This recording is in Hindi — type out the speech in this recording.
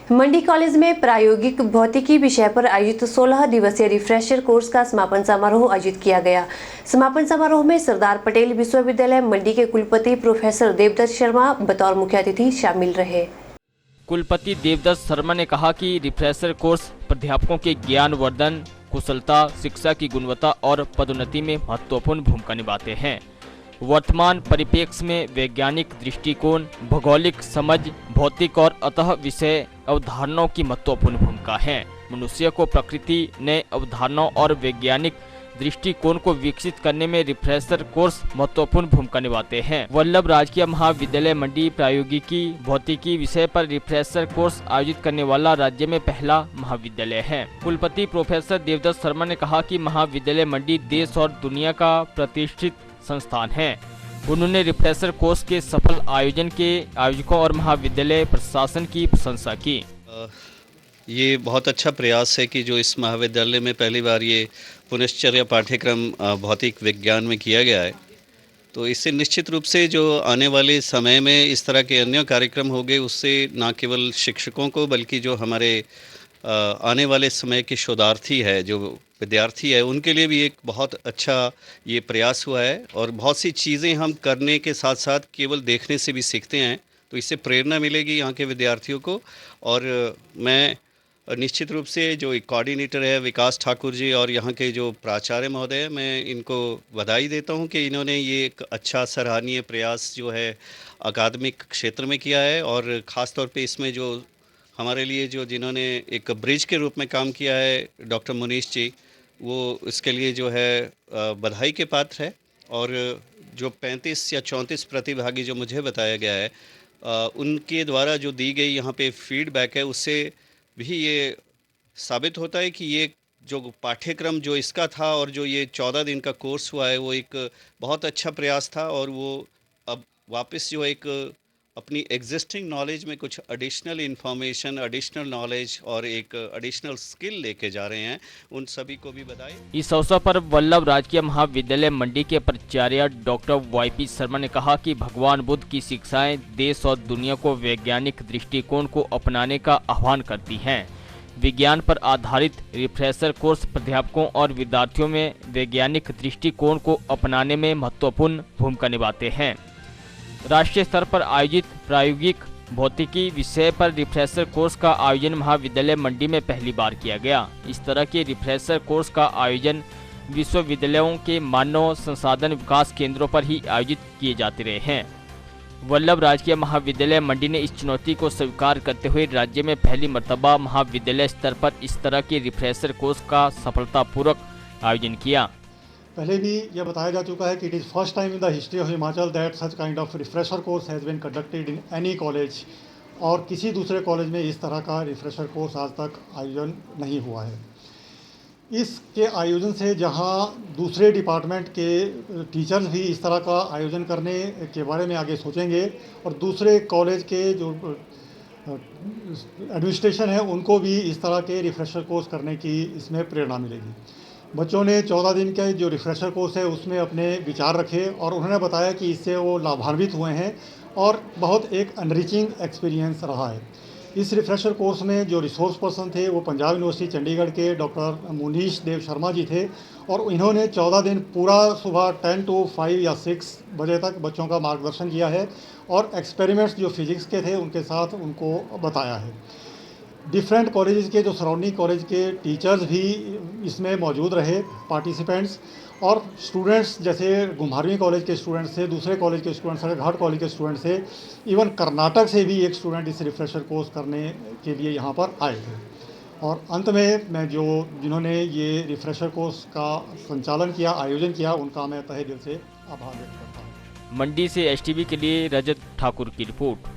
मंडी कॉलेज में प्रायोगिक भौतिकी विषय पर आयोजित 16 दिवसीय रिफ्रेशर कोर्स का समापन समारोह आयोजित किया गया। समापन समारोह में सरदार पटेल विश्वविद्यालय मंडी के कुलपति प्रोफेसर देवदत्त शर्मा बतौर मुख्य अतिथि शामिल रहे। कुलपति देवदत्त शर्मा ने कहा कि रिफ्रेशर कोर्स प्राध्यापकों के ज्ञान वर्धन, कुशलता, शिक्षा की गुणवत्ता और पदोन्नति में महत्वपूर्ण भूमिका निभाते हैं। वर्तमान परिप्रेक्ष्य में वैज्ञानिक दृष्टिकोण, भौगोलिक समझ, भौतिक और अंतः विषय अवधारणाओं की महत्वपूर्ण भूमिका है। मनुष्य को प्रकृति, नए अवधारणाओं और वैज्ञानिक दृष्टिकोण को विकसित करने में रिफ्रेशर कोर्स महत्वपूर्ण भूमिका निभाते हैं। वल्लभ राजकीय महाविद्यालय मंडी प्रायोगिकी भौतिकी विषय पर रिफ्रेशर कोर्स आयोजित करने वाला राज्य में पहला महाविद्यालय है। कुलपति प्रोफेसर देवदत्त शर्मा ने कहा कि महाविद्यालय मंडी देश और दुनिया का प्रतिष्ठित संस्थान है। उन्होंने रिफ्रेशर कोर्स के सफल आयोजन के आयोजकों और महाविद्यालय प्रशासन की प्रशंसा की। ये बहुत अच्छा प्रयास है कि जो इस महाविद्यालय में पहली बार ये पुनश्चर्या पाठ्यक्रम भौतिक विज्ञान में किया गया है, तो इससे निश्चित रूप से जो आने वाले समय में इस तरह के अन्य कार्यक्रम होंगे, उससे न केवल शिक्षकों को बल्कि जो हमारे आने वाले समय के शोधार्थी है, जो विद्यार्थी है, उनके लिए भी एक बहुत अच्छा ये प्रयास हुआ है। और बहुत सी चीज़ें हम करने के साथ साथ केवल देखने से भी सीखते हैं, तो इससे प्रेरणा मिलेगी यहाँ के विद्यार्थियों को। और मैं निश्चित रूप से जो एक कोऑर्डिनेटर है विकास ठाकुर जी और यहाँ के जो प्राचार्य महोदय, मैं इनको बधाई देता हूँ कि इन्होंने ये एक अच्छा सराहनीय प्रयास जो है अकादमिक क्षेत्र में किया है। और ख़ास तौर पे इसमें जो हमारे लिए जो जिन्होंने एक ब्रिज के रूप में काम किया है, डॉक्टर मुनीश जी, वो इसके लिए जो है बधाई के पात्र है। और जो 35 या 34 प्रतिभागी जो मुझे बताया गया है, उनके द्वारा जो दी गई यहाँ पे फीडबैक है, उससे भी ये साबित होता है कि ये जो पाठ्यक्रम जो इसका था और जो ये 14 दिन का कोर्स हुआ है, वो एक बहुत अच्छा प्रयास था। और वो अब वापस जो एक अपनी एग्जिस्टिंग नॉलेज में कुछ एडिशनल इन्फॉर्मेशन, एडिशनल नॉलेज और एक एडिशनल स्किल लेके जा रहे हैं, उन सभी को भी बधाई। इस अवसर पर वल्लभ राजकीय महाविद्यालय मंडी के प्राचार्य डॉक्टर वाईपी शर्मा ने कहा कि भगवान बुद्ध की शिक्षाएं देश और दुनिया को वैज्ञानिक दृष्टिकोण को अपनाने का आह्वान करती हैं। विज्ञान पर आधारित रिफ्रेशर कोर्स प्राध्यापकों और विद्यार्थियों में वैज्ञानिक दृष्टिकोण को अपनाने में महत्वपूर्ण भूमिका निभाते हैं। राष्ट्रीय स्तर पर आयोजित प्रायोगिक भौतिकी विषय पर रिफ्रेशर कोर्स का आयोजन महाविद्यालय मंडी में पहली बार किया गया। इस तरह के रिफ्रेशर कोर्स का आयोजन विश्वविद्यालयों के मानव संसाधन विकास केंद्रों पर ही आयोजित किए जाते रहे हैं। वल्लभ राजकीय महाविद्यालय मंडी ने इस चुनौती को स्वीकार करते हुए राज्य में पहली मर्तबा महाविद्यालय स्तर पर इस तरह के रिफ्रेशर कोर्स का सफलतापूर्वक आयोजन किया। पहले भी यह बताया जा चुका है कि it is first time in the history of Himachal that such kind of refresher course has been conducted in any college. और किसी दूसरे कॉलेज में इस तरह का रिफ्रेशर कोर्स आज तक आयोजन नहीं हुआ है। इसके आयोजन से जहां दूसरे डिपार्टमेंट के टीचर्स भी इस तरह का आयोजन करने के बारे में आगे सोचेंगे और दूसरे कॉलेज के जो एडमिनिस्ट्रेशन है उनको भी इस तरह के रिफ्रेशर कोर्स करने की इसमें प्रेरणा मिलेगी। बच्चों ने 14 दिन के जो रिफ्रेशर कोर्स है उसमें अपने विचार रखे और उन्होंने बताया कि इससे वो लाभान्वित हुए हैं और बहुत एक एनरिचिंग एक्सपीरियंस रहा है। इस रिफ्रेशर कोर्स में जो रिसोर्स पर्सन थे वो पंजाब यूनिवर्सिटी चंडीगढ़ के डॉक्टर मुनीश देव शर्मा जी थे और इन्होंने 14 दिन पूरा सुबह 10 to 5 या 6 बजे तक बच्चों का मार्गदर्शन किया है और एक्सपेरिमेंट्स जो फिजिक्स के थे उनके साथ उनको बताया है। डिफरेंट कॉलेजेस के जो सराउंडिंग कॉलेज के टीचर्स भी इसमें मौजूद रहे, पार्टिसिपेंट्स, और स्टूडेंट्स जैसे घुमारवीं कॉलेज के स्टूडेंट्स थे, दूसरे कॉलेज के स्टूडेंट्स थे, घाट कॉलेज के स्टूडेंट्स थे, इवन कर्नाटक से भी एक स्टूडेंट इस रिफ्रेशर कोर्स करने के लिए यहाँ पर आए थे। और अंत में मैं जिन्होंने ये रिफ्रेशर कोर्स का संचालन किया, आयोजन किया, उनका मैं तहे दिल से आभार व्यक्त करता हूँ। मंडी से एसटीवी के लिए रजत ठाकुर की रिपोर्ट।